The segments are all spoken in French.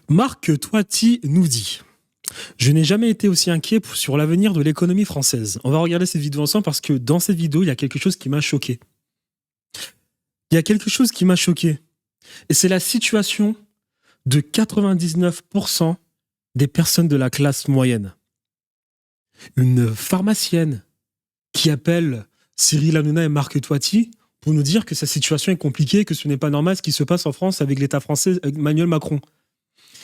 Marc Toiti nous dit: je n'ai jamais été aussi inquiet sur l'avenir de l'économie française. On va regarder cette vidéo ensemble parce que dans cette vidéo, il y a quelque chose qui m'a choqué. Il y a quelque chose qui m'a choqué. Et c'est la situation de 99% des personnes de la classe moyenne. Une pharmacienne qui appelle Cyril Hanouna et Marc Toiti pour nous dire que sa situation est compliquée, que ce n'est pas normal ce qui se passe en France avec l'État français, Emmanuel Macron.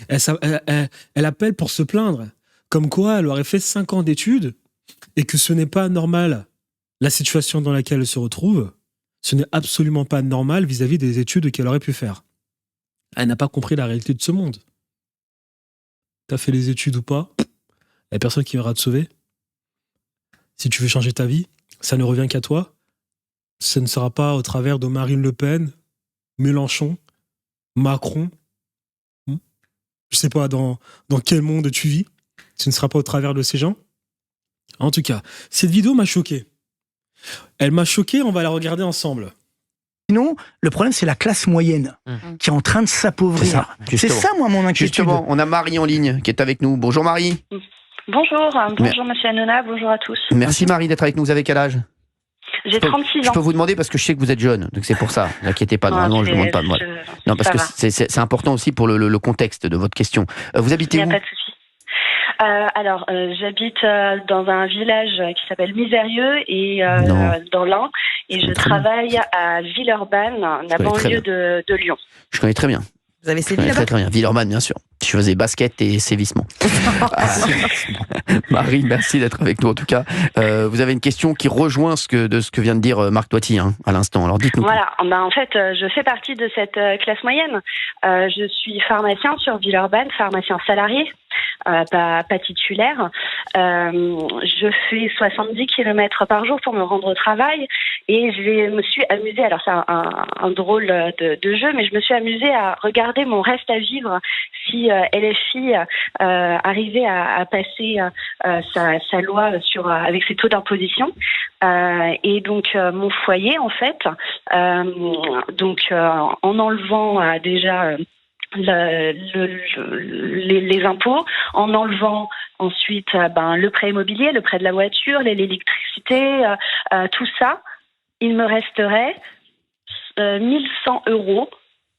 Elle appelle pour se plaindre, comme quoi elle aurait fait 5 ans d'études et que ce n'est pas normal la situation dans laquelle elle se retrouve. Ce n'est absolument pas normal vis-à-vis des études qu'elle aurait pu faire. Elle n'a pas compris la réalité de ce monde. T'as fait les études ou pas, il n'y a personne qui viendra te sauver. Si tu veux changer ta vie, ça ne revient qu'à toi. Ce ne sera pas au travers de Marine Le Pen, Mélenchon, Macron. Je sais pas dans quel monde tu vis. Ce ne sera pas au travers de ces gens. En tout cas, cette vidéo m'a choqué. Elle m'a choqué, on va la regarder ensemble. Sinon, le problème, c'est la classe moyenne qui est en train de s'appauvrir. C'est ça, moi, mon inquiétude. Justement, on a Marie en ligne qui est avec nous. Bonjour Marie. Bonjour Monsieur Hanouna, bonjour à tous. Merci Marie d'être avec nous. Vous avez quel âge ? J'ai 36 ans. Je peux vous demander parce que je sais que vous êtes jeune, donc c'est pour ça. Ne vous inquiétez pas, normalement je ne demande pas. Non, parce que c'est important aussi pour le contexte de votre question. Vous habitez où ? Il n'y a pas de souci. J'habite dans un village qui s'appelle Misérieux et dans l'Ain, et je travaille à Villeurbanne, la banlieue de Lyon. Je connais très bien. Vous avez sévi là-bas ? Très bien. Villeurbanne, bien sûr. Je faisais basket et sévissement. Marie, merci d'être avec nous en tout cas. Vous avez une question qui rejoint ce que vient de dire Marc Toiti à l'instant. Alors dites-nous. Voilà. En fait, je fais partie de cette classe moyenne. Je suis pharmacien sur Villeurbanne, pharmacien salarié. Pas titulaire. Je fais 70 km par jour pour me rendre au travail et je me suis amusée, alors c'est un drôle de jeu, mais je me suis amusée à regarder mon reste à vivre si LFI arrivait à passer sa loi avec ses taux d'imposition. Et donc mon foyer, en fait, en enlevant déjà les impôts, en enlevant ensuite le prêt immobilier, le prêt de la voiture, l'électricité, tout ça, il me resterait 1100 €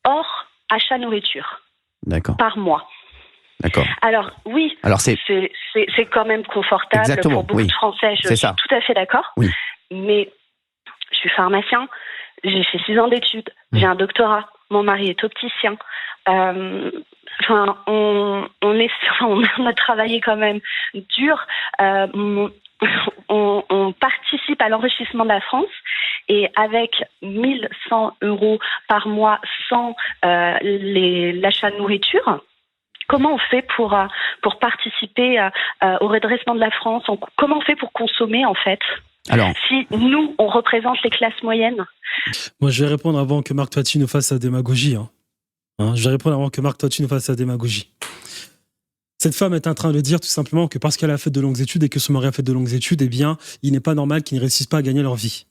hors achat nourriture. D'accord. Par mois. D'accord. Alors oui, c'est quand même confortable. Exactement, pour beaucoup de Français, je suis tout à fait d'accord. Oui. Mais je suis pharmacien, j'ai fait 6 ans d'études, j'ai un doctorat, mon mari est opticien. On a travaillé quand même dur. On participe à l'enrichissement de la France et avec 1100 € par mois sans l'achat de nourriture, comment on fait pour participer au redressement de la France ? Comment on fait pour consommer en fait ? Alors, si nous, on représente les classes moyennes. Moi, je vais répondre avant que Marc Toiti nous fasse sa démagogie. Je vais répondre avant que Marc Toiti nous fasse sa démagogie. Cette femme est en train de dire tout simplement que parce qu'elle a fait de longues études et que son mari a fait de longues études, eh bien, il n'est pas normal qu'ils ne réussissent pas à gagner leur vie.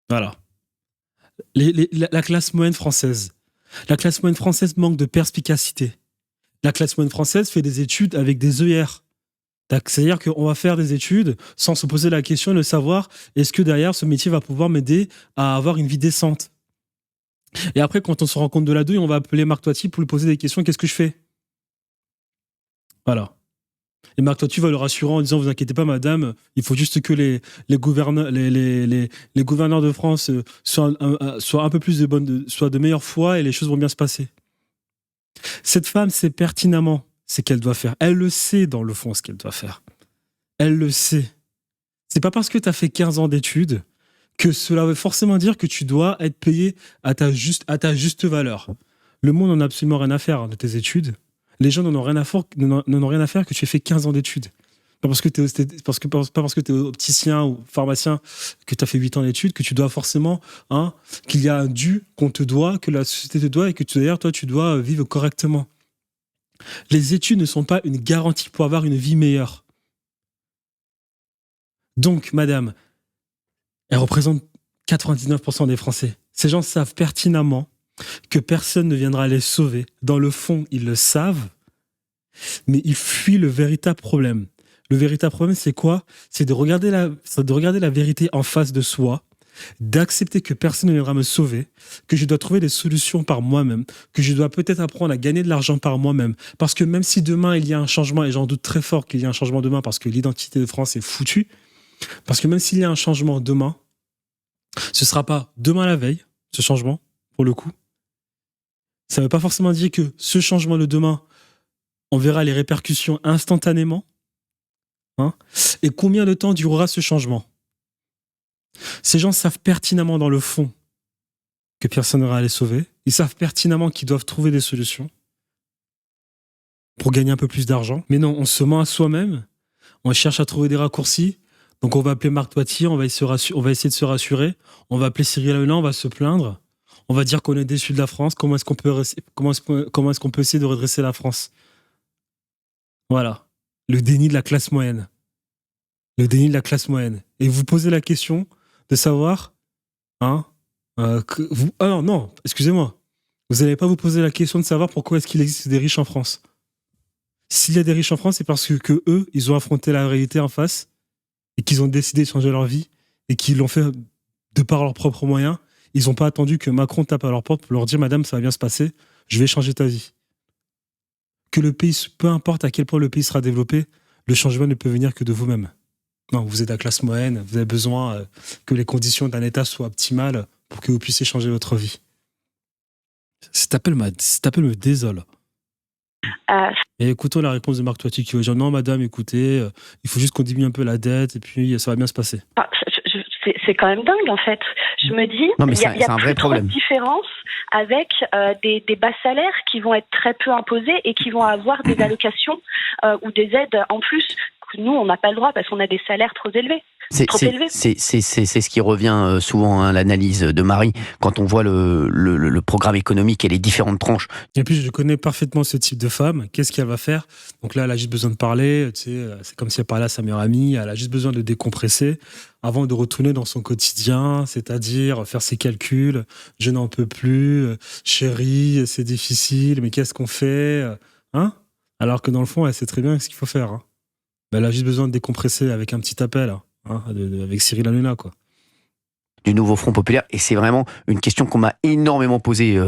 Voilà. La classe moyenne française. La classe moyenne française manque de perspicacité. La classe moyenne française fait des études avec des œillères. C'est-à-dire qu'on va faire des études sans se poser la question de savoir est-ce que derrière ce métier va pouvoir m'aider à avoir une vie décente. Et après, quand on se rend compte de la douille, on va appeler Marc Toiti pour lui poser des questions. Qu'est-ce que je fais ? Voilà. Et Marc Toiti va le rassurer en disant vous inquiétez pas madame, il faut juste que les gouverneurs de France soient un peu plus soient de meilleure foi et les choses vont bien se passer. Cette femme sait pertinemment ce qu'elle doit faire. Elle le sait dans le fond ce qu'elle doit faire. Elle le sait. C'est pas parce que tu as fait 15 ans d'études que cela veut forcément dire que tu dois être payé à ta juste valeur. Le monde n'en a absolument rien à faire de tes études. Les gens n'en ont rien à faire que tu aies fait 15 ans d'études. Pas parce que tu es opticien ou pharmacien que tu as fait 8 ans d'études que tu dois forcément, qu'il y a un dû qu'on te doit, que la société te doit et que d'ailleurs, toi, tu dois vivre correctement. Les études ne sont pas une garantie pour avoir une vie meilleure. Donc, madame, elle représente 99% des Français. Ces gens savent pertinemment que personne ne viendra les sauver. Dans le fond, ils le savent, mais ils fuient le véritable problème. Le véritable problème, c'est quoi ? C'est de regarder la vérité en face de soi, d'accepter que personne ne viendra me sauver, que je dois trouver des solutions par moi-même, que je dois peut-être apprendre à gagner de l'argent par moi-même. Parce que même si demain, il y a un changement, et j'en doute très fort qu'il y ait un changement demain parce que l'identité de France est foutue, parce que même s'il y a un changement demain, ce ne sera pas demain la veille, ce changement, pour le coup. Ça ne veut pas forcément dire que ce changement de demain, on verra les répercussions instantanément. Hein ? Et combien de temps durera ce changement ? Ces gens savent pertinemment dans le fond que personne n'ira les sauver. Ils savent pertinemment qu'ils doivent trouver des solutions pour gagner un peu plus d'argent. Mais non, on se ment à soi-même. On cherche à trouver des raccourcis. Donc on va appeler Marc Toiti, on va essayer de se rassurer. On va appeler Cyril Hanouna, on va se plaindre. On va dire qu'on est déçu de la France. Comment est-ce qu'on peut essayer de redresser la France ? Voilà. Le déni de la classe moyenne. Le déni de la classe moyenne. Et vous posez la question de savoir, non, excusez-moi. Vous n'allez pas vous poser la question de savoir pourquoi est-ce qu'il existe des riches en France. S'il y a des riches en France, c'est parce que eux, ils ont affronté la réalité en face et qu'ils ont décidé de changer leur vie et qu'ils l'ont fait de par leurs propres moyens. Ils n'ont pas attendu que Macron tape à leur porte pour leur dire « Madame, ça va bien se passer, je vais changer ta vie ». Que le pays, peu importe à quel point le pays sera développé, le changement ne peut venir que de vous-même. Non, vous êtes la classe moyenne, vous avez besoin que les conditions d'un État soient optimales pour que vous puissiez changer votre vie. Cet appel me désole. Et écoutons la réponse de Marc Toiti qui va dire « Non, madame, écoutez, il faut juste qu'on diminue un peu la dette et puis ça va bien se passer. » C'est quand même dingue, en fait. Je me dis, il y a un vrai problème. De différence avec des bas salaires qui vont être très peu imposés et qui vont avoir des allocations ou des aides en plus que nous, on n'a pas le droit parce qu'on a des salaires trop élevés. C'est ce qui revient souvent à l'analyse de Marie quand on voit le programme économique et les différentes tranches. Et puis je connais parfaitement ce type de femme. Qu'est-ce qu'elle va faire ? Donc là, elle a juste besoin de parler. Tu sais, c'est comme si elle parlait à sa meilleure amie. Elle a juste besoin de décompresser avant de retourner dans son quotidien, c'est-à-dire faire ses calculs. Je n'en peux plus. Chérie, c'est difficile. Mais qu'est-ce qu'on fait ? Alors que dans le fond, elle sait très bien ce qu'il faut faire. Elle a juste besoin de décompresser avec un petit appel. Avec Cyril Hanouna, quoi. Du nouveau Front Populaire, et c'est vraiment une question qu'on m'a énormément posée,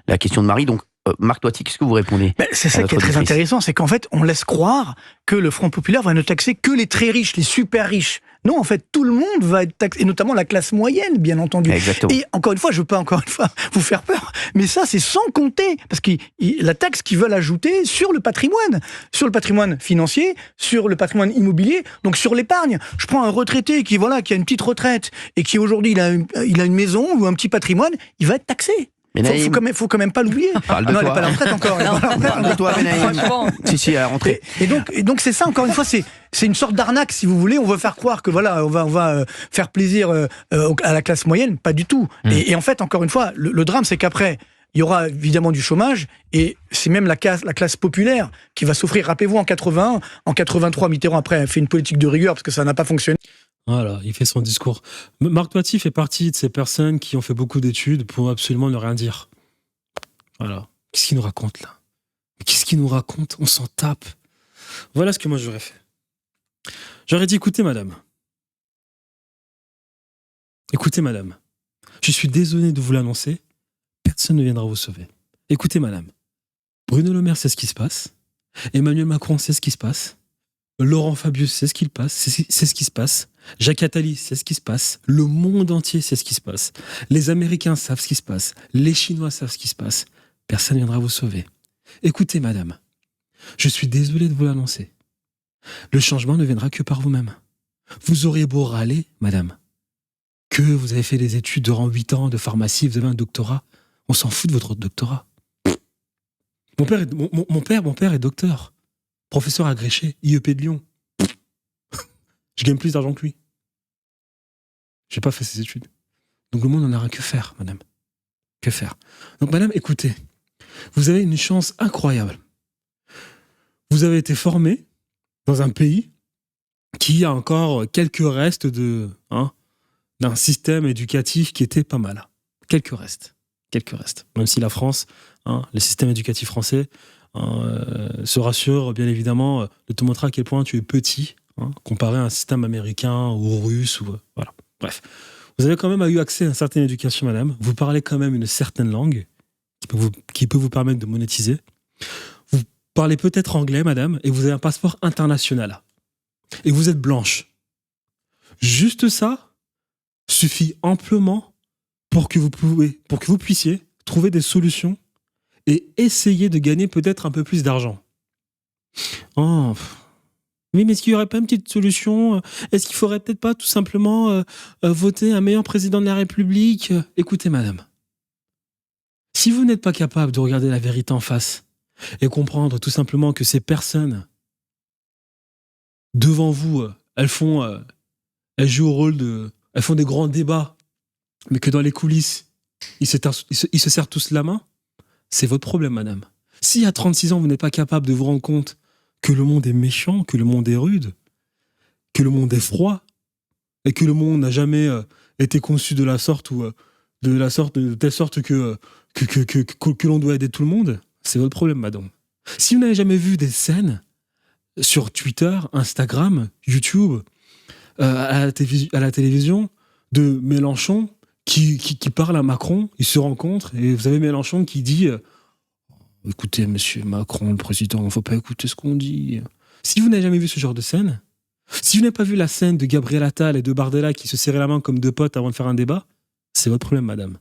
la question de Marie. Donc, Marc Toiti, qu'est-ce que vous répondez ? C'est ça qui est très intéressant, c'est qu'en fait, on laisse croire que le Front Populaire va ne taxer que les très riches, les super riches. Non, en fait, tout le monde va être taxé, et notamment la classe moyenne, bien entendu. Exactement. Et encore une fois, je veux pas vous faire peur, mais ça, c'est sans compter, parce que la taxe qu'ils veulent ajouter sur le patrimoine financier, sur le patrimoine immobilier, donc sur l'épargne. Je prends un retraité qui a une petite retraite et qui aujourd'hui il a une maison ou un petit patrimoine, il va être taxé. Faut quand même pas l'oublier. Parle de toi. Elle n'est pas à la retraite encore. Parle de toi, Benaïm. Si, à la rentrée. Et donc c'est ça, encore une fois, c'est une sorte d'arnaque, si vous voulez. On veut faire croire que on va faire plaisir à la classe moyenne. Pas du tout. Et en fait, encore une fois, le drame, c'est qu'après, il y aura évidemment du chômage, et c'est même la classe populaire qui va souffrir. Rappelez-vous, en 81, en 83, Mitterrand, après, a fait une politique de rigueur parce que ça n'a pas fonctionné. Voilà, il fait son discours. Marc Toiti fait partie de ces personnes qui ont fait beaucoup d'études pour absolument ne rien dire. Voilà. Qu'est-ce qu'il nous raconte, là ? Qu'est-ce qu'il nous raconte ? On s'en tape. Voilà ce que moi j'aurais fait. J'aurais dit, écoutez, madame, je suis désolé de vous l'annoncer, personne ne viendra vous sauver. Écoutez, madame, Bruno Le Maire sait ce qui se passe, Emmanuel Macron sait ce qui se passe, Laurent Fabius sait ce qui se passe, Jacques Attali sait ce qui se passe, le monde entier sait ce qui se passe, les Américains savent ce qui se passe, les Chinois savent ce qui se passe, personne ne viendra vous sauver. Écoutez, madame, je suis désolé de vous l'annoncer, le changement ne viendra que par vous-même. Vous auriez beau râler, madame, que vous avez fait des études durant 8 ans de pharmacie, vous avez un doctorat, on s'en fout de votre doctorat. Mon père est docteur, professeur agrégé, IEP de Lyon. Je gagne plus d'argent que lui. J'ai pas fait ces études. Donc le monde n'en a rien que faire, madame. Que faire ? Donc madame, écoutez, vous avez une chance incroyable. Vous avez été formé dans un pays qui a encore quelques restes d'un système éducatif qui était pas mal. Quelques restes. Quelques restent. Même si la France, le système éducatif français, se rassure, bien évidemment, de te montrer à quel point tu es petit, comparé à un système américain ou russe. Voilà. Bref. Vous avez quand même eu accès à une certaine éducation, madame. Vous parlez quand même une certaine langue qui peut vous permettre de monétiser. Vous parlez peut-être anglais, madame, et vous avez un passeport international. Et vous êtes blanche. Juste ça suffit amplement pour que vous puissiez trouver des solutions et essayer de gagner peut-être un peu plus d'argent. Oh. Oui, mais est-ce qu'il n'y aurait pas une petite solution ? Est-ce qu'il ne faudrait peut-être pas tout simplement voter un meilleur président de la République ? Écoutez, madame, si vous n'êtes pas capable de regarder la vérité en face et comprendre tout simplement que ces personnes devant vous, elles jouent au rôle elles font des grands débats, mais que dans les coulisses, ils se serrent tous la main, c'est votre problème, madame. Si à 36 ans, vous n'êtes pas capable de vous rendre compte que le monde est méchant, que le monde est rude, que le monde est froid, et que le monde n'a jamais été conçu de telle sorte que l'on doit aider tout le monde, c'est votre problème, madame. Si vous n'avez jamais vu des scènes sur Twitter, Instagram, YouTube, à la télévision, de Mélenchon qui parle à Macron, ils se rencontrent, et vous avez Mélenchon qui dit « Écoutez, monsieur Macron, le président, il ne faut pas écouter ce qu'on dit. » Si vous n'avez jamais vu ce genre de scène, si vous n'avez pas vu la scène de Gabriel Attal et de Bardella qui se serraient la main comme deux potes avant de faire un débat, c'est votre problème, madame.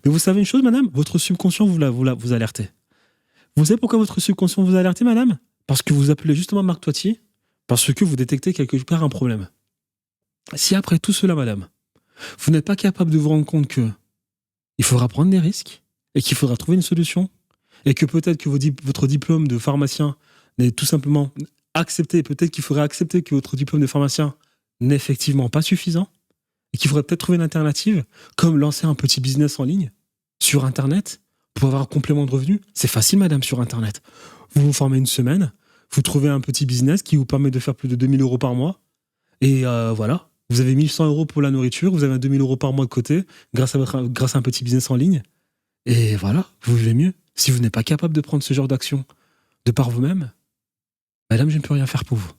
Mais vous savez une chose, madame, votre subconscient vous alertez. Vous savez pourquoi votre subconscient vous alertez, madame ? Parce que vous appelez justement Marc Toitier, parce que vous détectez quelque part un problème. Si après tout cela, madame, vous n'êtes pas capable de vous rendre compte que il faudra prendre des risques et qu'il faudra trouver une solution et que peut-être que votre diplôme de pharmacien n'est tout simplement accepté, peut-être qu'il faudrait accepter que votre diplôme de pharmacien n'est effectivement pas suffisant et qu'il faudrait peut-être trouver une alternative, comme lancer un petit business en ligne sur Internet pour avoir un complément de revenu. C'est facile, madame, sur Internet. Vous vous formez une semaine, vous trouvez un petit business qui vous permet de faire plus de 2000 € par mois et voilà. Vous avez 1100 € pour la nourriture, vous avez 2000 € par mois de côté grâce à un petit business en ligne. Et voilà, vous vivez mieux. Si vous n'êtes pas capable de prendre ce genre d'action de par vous-même, madame, je ne peux rien faire pour vous.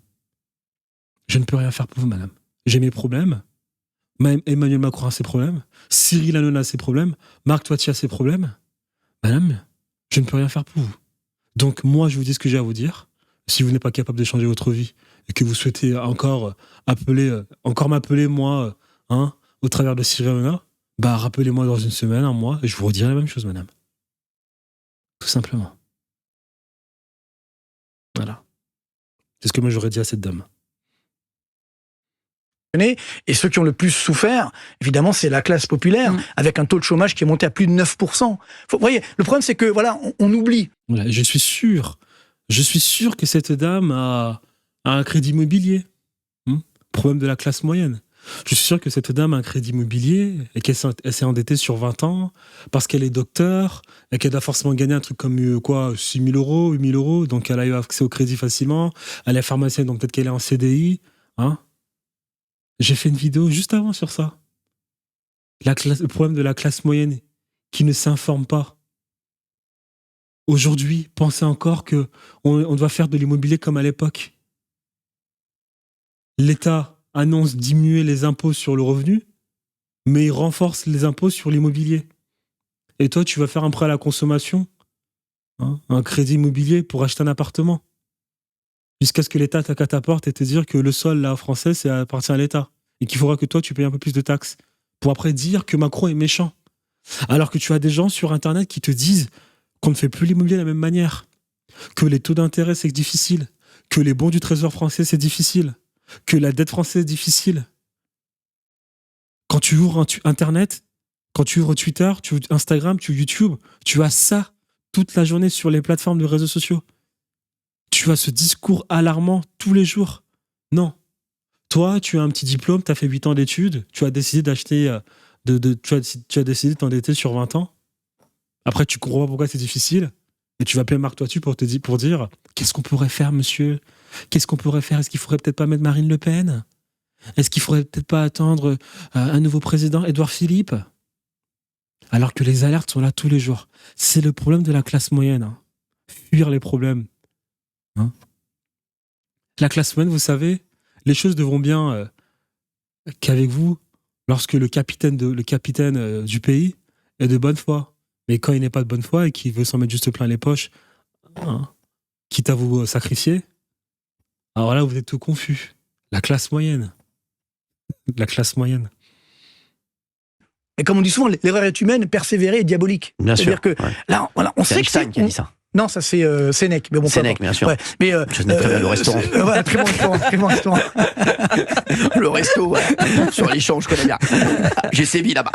Je ne peux rien faire pour vous, madame. J'ai mes problèmes. Emmanuel Macron a ses problèmes. Cyril Hanouna a ses problèmes. Marc Toitier a ses problèmes. Madame, je ne peux rien faire pour vous. Donc moi, je vous dis ce que j'ai à vous dire. Si vous n'êtes pas capable de changer votre vie et que vous souhaitez encore m'appeler, moi, au travers de Cyril Hanouna, rappelez-moi dans une semaine, un mois, et je vous redirai la même chose, madame. Tout simplement. Voilà. C'est ce que moi j'aurais dit à cette dame. Et ceux qui ont le plus souffert, évidemment, c'est la classe populaire, avec un taux de chômage qui est monté à plus de 9%. Vous voyez, le problème, c'est que, voilà, on oublie. Voilà, je suis sûr que cette dame a un crédit immobilier. Problème de la classe moyenne. Je suis sûr que cette dame a un crédit immobilier et qu'elle s'est endettée sur 20 ans parce qu'elle est docteur et qu'elle doit forcément gagner un truc comme 6 000 €, 8 000 €. Donc elle a eu accès au crédit facilement. Elle est pharmacienne, donc peut-être qu'elle est en CDI. J'ai fait une vidéo juste avant sur ça. Le problème de la classe moyenne qui ne s'informe pas. Aujourd'hui, pensez encore qu'on doit faire de l'immobilier comme à l'époque. L'État annonce diminuer les impôts sur le revenu, mais il renforce les impôts sur l'immobilier. Et toi, tu vas faire un prêt à la consommation, un crédit immobilier pour acheter un appartement, jusqu'à ce que l'État tape à ta porte et te dire que le sol là français, ça appartient à l'État et qu'il faudra que toi, tu payes un peu plus de taxes pour après dire que Macron est méchant. Alors que tu as des gens sur Internet qui te disent qu'on ne fait plus l'immobilier de la même manière, que les taux d'intérêt, c'est difficile, que les bons du Trésor français, c'est difficile, que la dette française est difficile. Quand tu ouvres Internet, quand tu ouvres Twitter, tu ouvres Instagram, tu ouvres YouTube, tu as ça toute la journée sur les plateformes de réseaux sociaux. Tu as ce discours alarmant tous les jours. Non. Toi, tu as un petit diplôme, tu as fait 8 ans d'études, tu as décidé d'acheter, tu as décidé de t'endetter sur 20 ans. Après, tu comprends pas pourquoi c'est difficile. Et tu vas appeler Marc Toitier pour dire qu'est-ce qu'on pourrait faire, monsieur ? Qu'est-ce qu'on pourrait faire ? Est-ce qu'il faudrait peut-être pas mettre Marine Le Pen ? Est-ce qu'il faudrait peut-être pas attendre un nouveau président, Édouard Philippe ? Alors que les alertes sont là tous les jours. C'est le problème de la classe moyenne. Hein. Fuir les problèmes. Hein. La classe moyenne, vous savez, les choses devront bien qu'avec vous, lorsque le capitaine du pays est de bonne foi. Mais quand il n'est pas de bonne foi et qu'il veut s'en mettre juste plein les poches, hein, quitte à vous sacrifier, alors là, vous êtes tout confus. La classe moyenne. La classe moyenne. Et comme on dit souvent, l'erreur est humaine, persévérer est diabolique. Bien sûr. C'est-à-dire que là, voilà, on C'est sait que Einstein qui a dit ça. Non, ça c'est Sénèque. Mais bon, Sénèque, bien sûr. Ouais. Mais je n'ai très bien le restaurant. Voilà, très bon restaurant. Le resto, ouais. Sur les champs, je connais bien. J'ai sévi là-bas.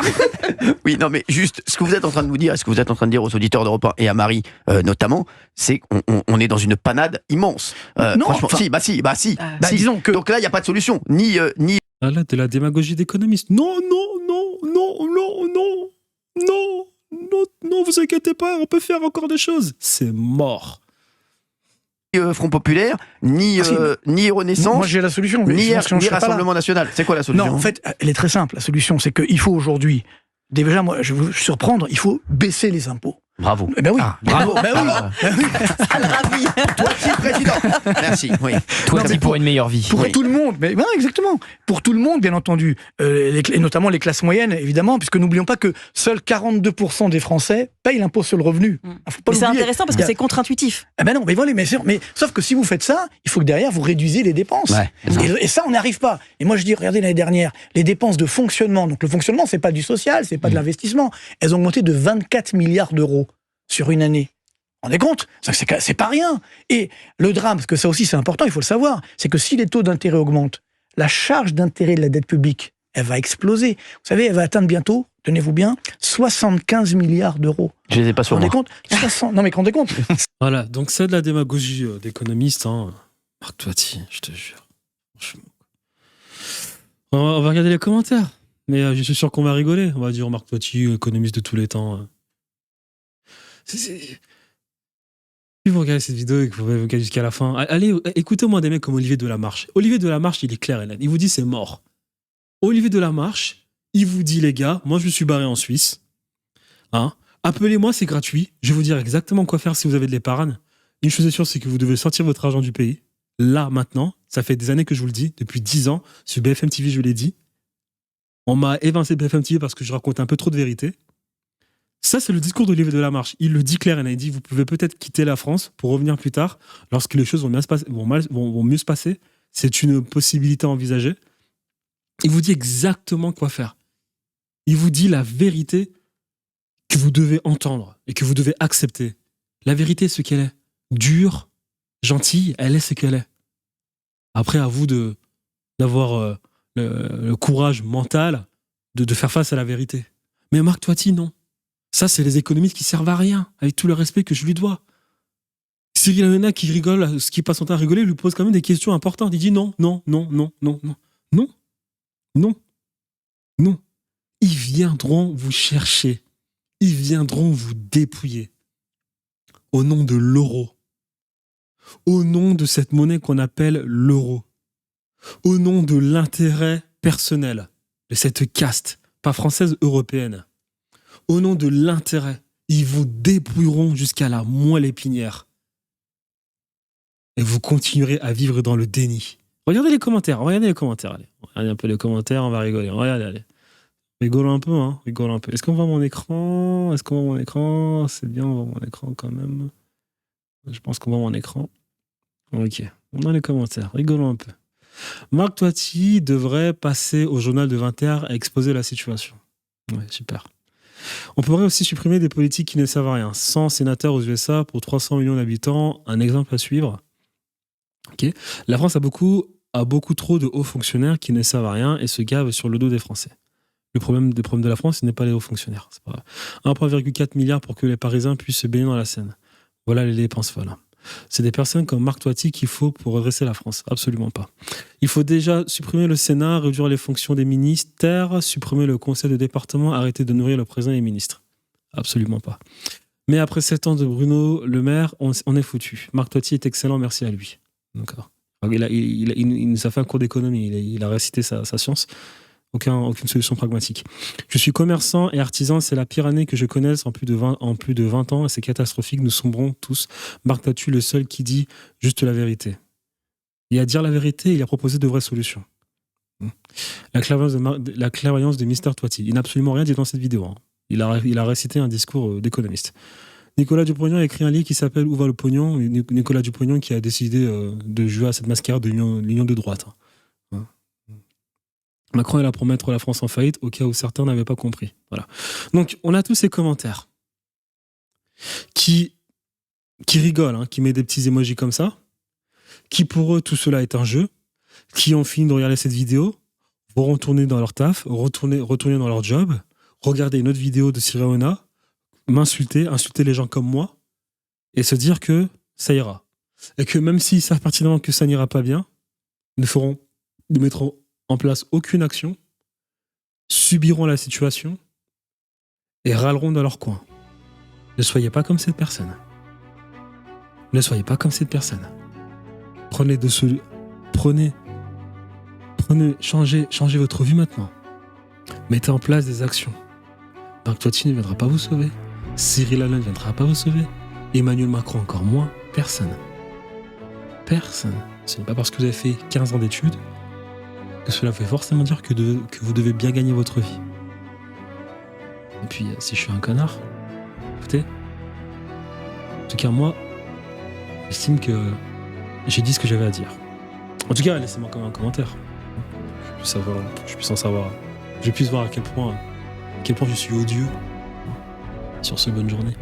Oui, non, mais juste, ce que vous êtes en train de nous dire, et ce que vous êtes en train de dire aux auditeurs d'Europe 1 et à Marie notamment, c'est qu'on est dans une panade immense. Non, franchement, si. Disons que... Donc là, il n'y a pas de solution. Ni Ah là, de la démagogie d'économiste. Non, vous inquiétez pas, on peut faire encore des choses. C'est mort. Front Populaire, ni Renaissance, moi j'ai la solution. ni Rassemblement National. C'est quoi la solution? Non, en fait, elle est très simple. La solution, c'est qu'il faut aujourd'hui, déjà, moi, je vais vous surprendre, il faut baisser les impôts. Bravo. Ben oui. Bravo. Ben oui. Ça le ravit. Toi qui es président. Merci. Oui. Toi qui pour une meilleure vie. Pour tout le monde, mais ben, exactement. Pour tout le monde, bien entendu, et notamment les classes moyennes, évidemment, puisque n'oublions pas que seuls 42% des Français payent l'impôt sur le revenu. Faut pas Mais c'est l'oublier. intéressant parce que c'est contre-intuitif. Ah ben non, mais voilà, mais sauf que si vous faites ça, il faut que derrière vous réduisez les dépenses. Ouais, et ça, on n'y arrive pas. Et moi, je dis, regardez l'année dernière, les dépenses de fonctionnement. Donc le fonctionnement, c'est pas du social, c'est pas de l'investissement. Elles ont augmenté de 24 milliards d'euros sur une année. Vous vous rendez compte ? C'est pas rien. Et le drame, parce que ça aussi c'est important, il faut le savoir, c'est que si les taux d'intérêt augmentent, la charge d'intérêt de la dette publique, elle va exploser. Vous savez, elle va atteindre bientôt, tenez-vous bien, 75 milliards d'euros. Je les ai pas sur Vous moi. vous rendez compte ? Non mais rendez compte ? Voilà, donc c'est de la démagogie d'économiste. Hein. Marc Toiti, je te jure. Franchement. On va regarder les commentaires. Mais je suis sûr qu'on va rigoler. On va dire Marc Toiti, économiste de tous les temps. Si vous regardez cette vidéo et que vous regardez jusqu'à la fin, allez, écoutez-moi des mecs comme Olivier Delamarche. Olivier Delamarche, il est clair et net. Il vous dit c'est mort. Olivier Delamarche, il vous dit les gars, moi je me suis barré en Suisse. Hein, appelez-moi, c'est gratuit. Je vais vous dire exactement quoi faire si vous avez de l'épargne. Une chose est sûre, c'est que vous devez sortir votre argent du pays. Là, maintenant, ça fait des années que je vous le dis, depuis 10 ans, sur BFM TV, je l'ai dit. On m'a évincé BFM TV parce que je raconte un peu trop de vérité. Ça, c'est le discours d'Olivier Delamarche. Il le dit clair, il dit, vous pouvez peut-être quitter la France pour revenir plus tard, lorsque les choses vont mieux se passer. C'est une possibilité envisagée. Il vous dit exactement quoi faire. Il vous dit la vérité que vous devez entendre et que vous devez accepter. La vérité est ce qu'elle est. Dure, gentille, elle est ce qu'elle est. Après, à vous d'avoir le courage mental de faire face à la vérité. Mais Marc Toiti, non. Ça, c'est les économistes qui servent à rien, avec tout le respect que je lui dois. Cyril Hanouna qui rigole, ce qui passe son temps à rigoler, lui pose quand même des questions importantes. Il dit non. Ils viendront vous chercher. Ils viendront vous dépouiller. Au nom de l'euro. Au nom de cette monnaie qu'on appelle l'euro. Au nom de l'intérêt personnel de cette caste, pas française, européenne. Au nom de l'intérêt, ils vous dépouilleront jusqu'à la moelle épinière. Et vous continuerez à vivre dans le déni. Regardez les commentaires, allez. Regardez un peu les commentaires, on va rigoler. Regardez, allez. Rigolons un peu, hein. Rigolons un peu. Est-ce qu'on voit mon écran ? C'est bien, on voit mon écran quand même. Je pense qu'on voit mon écran. Ok. On a les commentaires. Rigolons un peu. Marc Toiti devrait passer au journal de 20h à exposer la situation. Ouais, super. On pourrait aussi supprimer des politiques qui ne servent à rien. 100 sénateurs aux USA pour 300 millions d'habitants, un exemple à suivre. Okay. La France a beaucoup trop de hauts fonctionnaires qui ne servent à rien et se gavent sur le dos des Français. Le problème de la France, ce n'est pas les hauts fonctionnaires. C'est pas 1,4 milliard pour que les Parisiens puissent se baigner dans la Seine. Voilà les dépenses folles. C'est des personnes comme Marc Toiti qu'il faut pour redresser la France. Absolument pas. Il faut déjà supprimer le Sénat, réduire les fonctions des ministères, supprimer le conseil de département, arrêter de nourrir le président et les ministres. Absolument pas. Mais après 7 ans de Bruno Le Maire, on est foutu. Marc Toiti est excellent, merci à lui. D'accord. Il nous a fait un cours d'économie, il a récité sa science. aucune solution pragmatique. Je suis commerçant et artisan, c'est la pire année que je connaisse en plus de 20 ans et c'est catastrophique, nous sombrons tous. Marc Tatu, le seul qui dit juste la vérité. Et à dire la vérité, il a proposé de vraies solutions. La clairvoyance de Mister Toiti. Il n'a absolument rien dit dans cette vidéo. Hein. Il a récité un discours d'économiste. Nicolas Dupont-Aignan a écrit un livre qui s'appelle Où va le pognon ? Nicolas Dupont-Aignan qui a décidé de jouer à cette mascarade de l'union de droite. Hein. Macron est là pour mettre la France en faillite au cas où certains n'avaient pas compris. Voilà. Donc, on a tous ces commentaires qui rigolent, hein, qui mettent des petits emojis comme ça, qui pour eux, tout cela est un jeu, qui ont fini de regarder cette vidéo, vont retourner dans leur taf, retourner dans leur job, regarder une autre vidéo de Cyril Hanouna, insulter les gens comme moi, et se dire que ça ira. Et que même s'ils savent pertinemment que ça n'ira pas bien, ne mettront en place aucune action, subiront la situation et râleront dans leur coin. Ne soyez pas comme cette personne. Ne soyez pas comme cette personne. Changez votre vie maintenant. Mettez en place des actions. Marc Toiti ne viendra pas vous sauver. Cyril Hanouna ne viendra pas vous sauver. Emmanuel Macron encore moins. Personne. Ce n'est pas parce que vous avez fait 15 ans d'études que cela veut forcément dire que vous devez bien gagner votre vie. Et puis, si je suis un connard, écoutez, en tout cas, moi, j'estime que j'ai dit ce que j'avais à dire. En tout cas, laissez-moi quand même un commentaire. Je puisse voir à quel point je suis odieux. Sur ce, bonne journée.